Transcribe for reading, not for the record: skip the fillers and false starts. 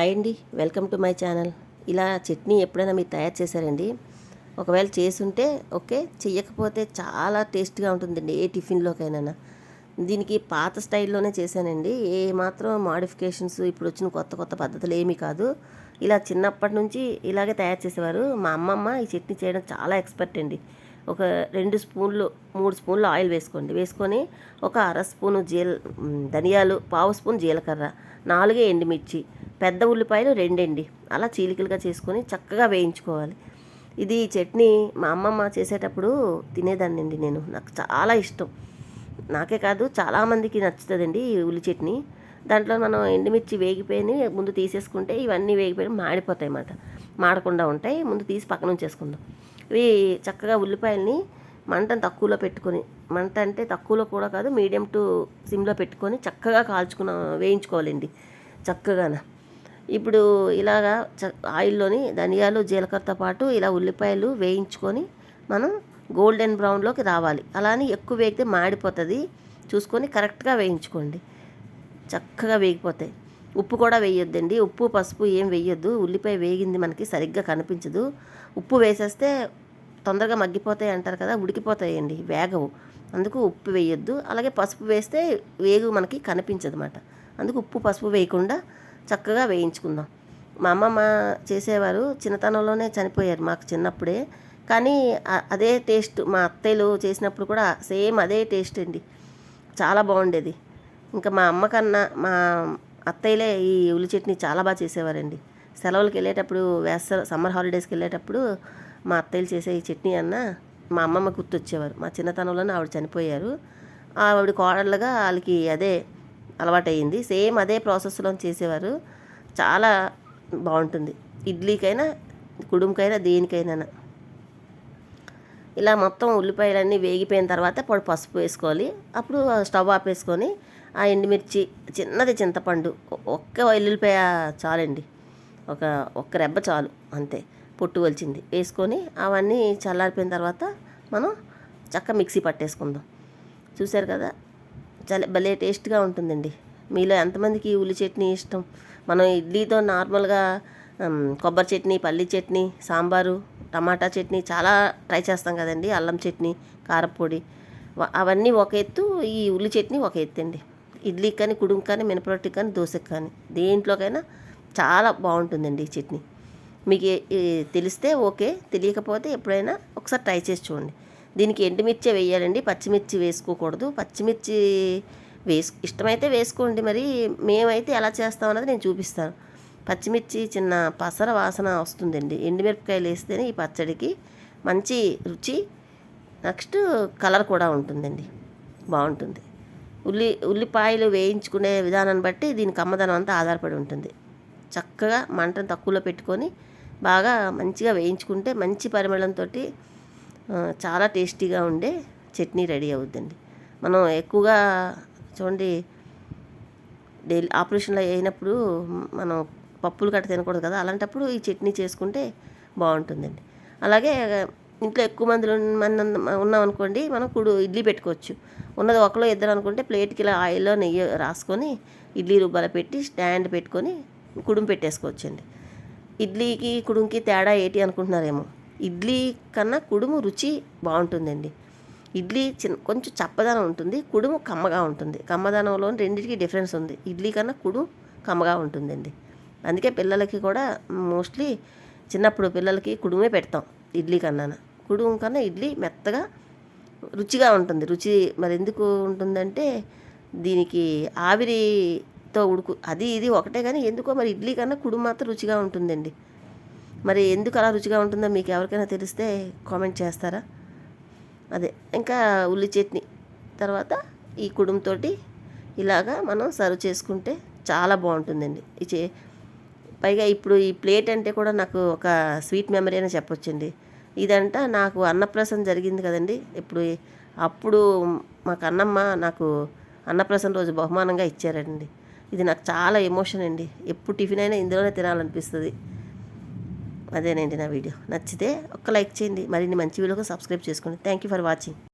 Hi అండి, welcome to my channel. ఇలా చట్నీ ఎప్పుడైనా మీరు తయారు చేశారండి? ఒకవేళ చేసుంటే ఓకే, చెయ్యకపోతే చాలా టేస్ట్గా ఉంటుందండి ఏ టిఫిన్లోకైనా. దీనికి పాత స్టైల్లోనే చేశానండి, ఏ మాత్రం మాడిఫికేషన్స్ ఇప్పుడు వచ్చిన కొత్త కొత్త పద్ధతులు ఏమీ కాదు. ఇలా చిన్నప్పటి నుంచి ఇలాగే తయారు చేసేవారు. మా అమ్మమ్మ ఈ చట్నీ చేయడం చాలా ఎక్స్పర్ట్ అండి. ఒక 2 స్పూన్లు 3 స్పూన్లు ఆయిల్ వేసుకొని ఒక అర స్పూను ధనియాలు, పావు స్పూన్ జీలకర్ర, 4 ఎండుమిర్చి, పెద్ద ఉల్లిపాయలు 2 అండి, అలా చీలికలుగా చేసుకొని చక్కగా వేయించుకోవాలి. ఇది చట్నీ మా అమ్మమ్మ చేసేటప్పుడు తినేదాన్నండి నేను. నాకు చాలా ఇష్టం. నాకే కాదు చాలామందికి నచ్చుతుందండి ఈ ఉల్లి చట్నీ. దాంట్లో మనం ఎండుమిర్చి వేగిపోయి ముందు తీసేసుకుంటే ఇవన్నీ వేగిపోయి మాడిపోతాయి అన్నమాట. మాడకుండా ఉంటాయి. ముందు తీసి పక్కన ఉంచేసుకుందాం. ఇవి చక్కగా ఉల్లిపాయలని మంటను తక్కువలో పెట్టుకొని, మంట అంటే తక్కువలో కూడా కాదు, మీడియం టు సిమ్లో పెట్టుకొని చక్కగా వేయించుకోవాలండి చక్కగాన. ఇప్పుడు ఇలాగా ఆయిల్లోని ధనియాలు జీలకర్రతో పాటు ఇలా ఉల్లిపాయలు వేయించుకొని మనం గోల్డెన్ బ్రౌన్లోకి రావాలి. అలానే ఎక్కువ వేగితే మాడిపోతుంది, చూసుకొని కరెక్ట్గా వేయించుకోండి. చక్కగా వేగిపోతాయి. ఉప్పు కూడా వేయొద్దండి, ఉప్పు పసుపు ఏం వేయొద్దు. ఉల్లిపాయ వేగింది మనకి సరిగ్గా కనిపించదు. ఉప్పు వేసేస్తే తొందరగా మగ్గిపోతాయి అంటారు కదా, ఉడికిపోతాయండి, వేగవు. అందుకు ఉప్పు వేయొద్దు. అలాగే పసుపు వేస్తే వేగు మనకి కనిపించదు అన్నమాట. అందుకు ఉప్పు పసుపు వేయకుండా చక్కగా వేయించుకుందాం. మా అమ్మమ్మ చేసేవారు, చిన్నతనంలోనే చనిపోయారు మాకు చిన్నప్పుడే. కానీ అదే టేస్ట్ మా అత్తయ్యలు చేసినప్పుడు కూడా సేమ్ అదే టేస్ట్ అండి, చాలా బాగుండేది. ఇంకా మా అమ్మ కన్నా మా అత్తయ్యలే ఈ ఉల్లి చట్నీ చాలా బాగా చేసేవారండి. సెలవులకు వెళ్ళేటప్పుడు సమ్మర్ హాలిడేస్కి వెళ్ళేటప్పుడు మా అత్తయ్యలు చేసే ఈ చట్నీ అన్న మా అమ్మమ్మ గుర్తొచ్చేవారు. మా చిన్నతనంలోనే ఆవిడ చనిపోయారు. ఆవిడ కోడళ్ళగా వాళ్ళకి అదే అలవాటయ్యింది. సేమ్ అదే ప్రాసెస్లో చేసేవారు. చాలా బాగుంటుంది. ఇడ్లీకైనా కుడుముకైనా దేనికైనా. ఇలా మొత్తం ఉల్లిపాయలన్నీ వేగిపోయిన తర్వాత పసుపు వేసుకోవాలి. అప్పుడు స్టవ్ ఆపేసుకొని ఆ ఎండుమిర్చి, చిన్నది చింతపండు, ఒక్క వెల్లుల్లిపాయ చాలండి, ఒక్క రెబ్బ చాలు అంతే, పొట్టు వలిచింది వేసుకొని అవన్నీ చల్లారిపోయిన తర్వాత మనం మిక్సీ పట్టేసుకుందాం. చూశారు కదా, చాలా భలే టేస్ట్గా ఉంటుందండి. మీలో ఎంతమందికి ఉల్లి చట్నీ ఇష్టం? మనం ఇడ్లీతో నార్మల్గా కొబ్బరి చట్నీ, పల్లి చట్నీ, సాంబారు, టమాటా చట్నీ చాలా ట్రై చేస్తాం కదండి. అల్లం చట్నీ, కారపొడి, అవన్నీ ఒక ఎత్తు, ఈ ఉల్లి చట్నీ ఒక ఎత్తు అండి. ఇడ్లీకి కానీ, కుడుముకి కానీ, మినపరొట్టికి కానీ, దోశకి కానీ, దేంట్లోకైనా చాలా బాగుంటుందండి ఈ చట్నీ. మీకు తెలిస్తే ఓకే, తెలియకపోతే ఎప్పుడైనా ఒకసారి ట్రై చేసి చూడండి. దీనికి ఎండుమిర్చే వేయాలండి, పచ్చిమిర్చి వేసుకోకూడదు. పచ్చిమిర్చి ఇష్టమైతే వేసుకోండి. మరి మేమైతే ఎలా చేస్తామన్నది నేను చూపిస్తాను. పచ్చిమిర్చి చిన్న పసర వాసన వస్తుందండి. ఎండుమిరపకాయలు వేస్తేనే ఈ పచ్చడికి మంచి రుచి, నెక్స్ట్ కలర్ కూడా ఉంటుందండి, బాగుంటుంది. ఉల్లిపాయలు వేయించుకునే విధానాన్ని బట్టి దీని కమ్మదనం అంతా ఆధారపడి ఉంటుంది. చక్కగా మంటను తక్కువలో పెట్టుకొని బాగా మంచిగా వేయించుకుంటే మంచి పరిమళంతో చాలా టేస్టీగా ఉండే చట్నీ రెడీ అవుద్దండి. మనం ఎక్కువగా చూడండి, డైలీ ఆపరేషన్లో అయినప్పుడు మనం పప్పులు కట్ట తినకూడదు కదా, అలాంటప్పుడు ఈ చట్నీ చేసుకుంటే బాగుంటుందండి. అలాగే ఇంట్లో ఎక్కువ మంది ఉన్నామనుకోండి, మనం ఇడ్లీ పెట్టుకోవచ్చు. ఉన్నది ఒకలో ఇద్దరు అనుకుంటే ప్లేట్కి ఇలా ఆయిల్లో నెయ్యి రాసుకొని ఇడ్లీ రుబ్బాల పెట్టి స్టాండ్ పెట్టుకొని కుడుము పెట్టేసుకోవచ్చండి. ఇడ్లీకి కుడుముకి తేడా ఏంటి అనుకుంటున్నారేమో, ఇడ్లీ కన్నా కుడుము రుచి బాగుంటుందండి. ఇడ్లీ కొంచెం చప్పదనం ఉంటుంది, కుడుము కమ్మగా ఉంటుంది. కమ్మదనంలో రెండింటికి డిఫరెన్స్ ఉంది. ఇడ్లీ కన్నా కుడుము కమ్మగా ఉంటుందండి. అందుకే పిల్లలకి కూడా మోస్ట్లీ చిన్నప్పుడు పిల్లలకి కుడుమే పెడతాం ఇడ్లీ కన్నా. కుడుము కన్నా ఇడ్లీ మెత్తగా రుచిగా ఉంటుంది. రుచి మరి ఎందుకు ఉంటుందంటే దీనికి ఆవిరితో అది ఇది ఒకటే, కానీ ఎందుకో మరి ఇడ్లీ కన్నా కుడుము మాత్రం రుచిగా ఉంటుందండి. మరి ఎందుకు అలా రుచిగా ఉంటుందో మీకు ఎవరికైనా తెలిస్తే కామెంట్ చేస్తారా? అదే ఇంకా ఉల్లి చట్నీ తర్వాత ఈ కుడుముతోటి ఇలాగా మనం సర్వ్ చేసుకుంటే చాలా బాగుంటుందండి. పైగా ఇప్పుడు ఈ ప్లేట్ అంటే కూడా నాకు ఒక స్వీట్ మెమరీ అని చెప్పొచ్చండి. ఇదంట నాకు అన్నప్రాసన జరిగింది కదండి అప్పుడు మా కన్నమ్మ నాకు అన్నప్రాసన రోజు బహుమానంగా ఇచ్చారండి. ఇది నాకు చాలా ఎమోషన్ అండి. ఎప్పుడు టిఫిన్ అయినా ఇందులోనే తినాలనిపిస్తుంది. అదేనండి నా వీడియో. నచ్చితే ఒక్క లైక్ చేయండి. మరిన్ని మంచి వీడియోకి సబ్స్క్రైబ్ చేసుకోండి. Thank you for watching.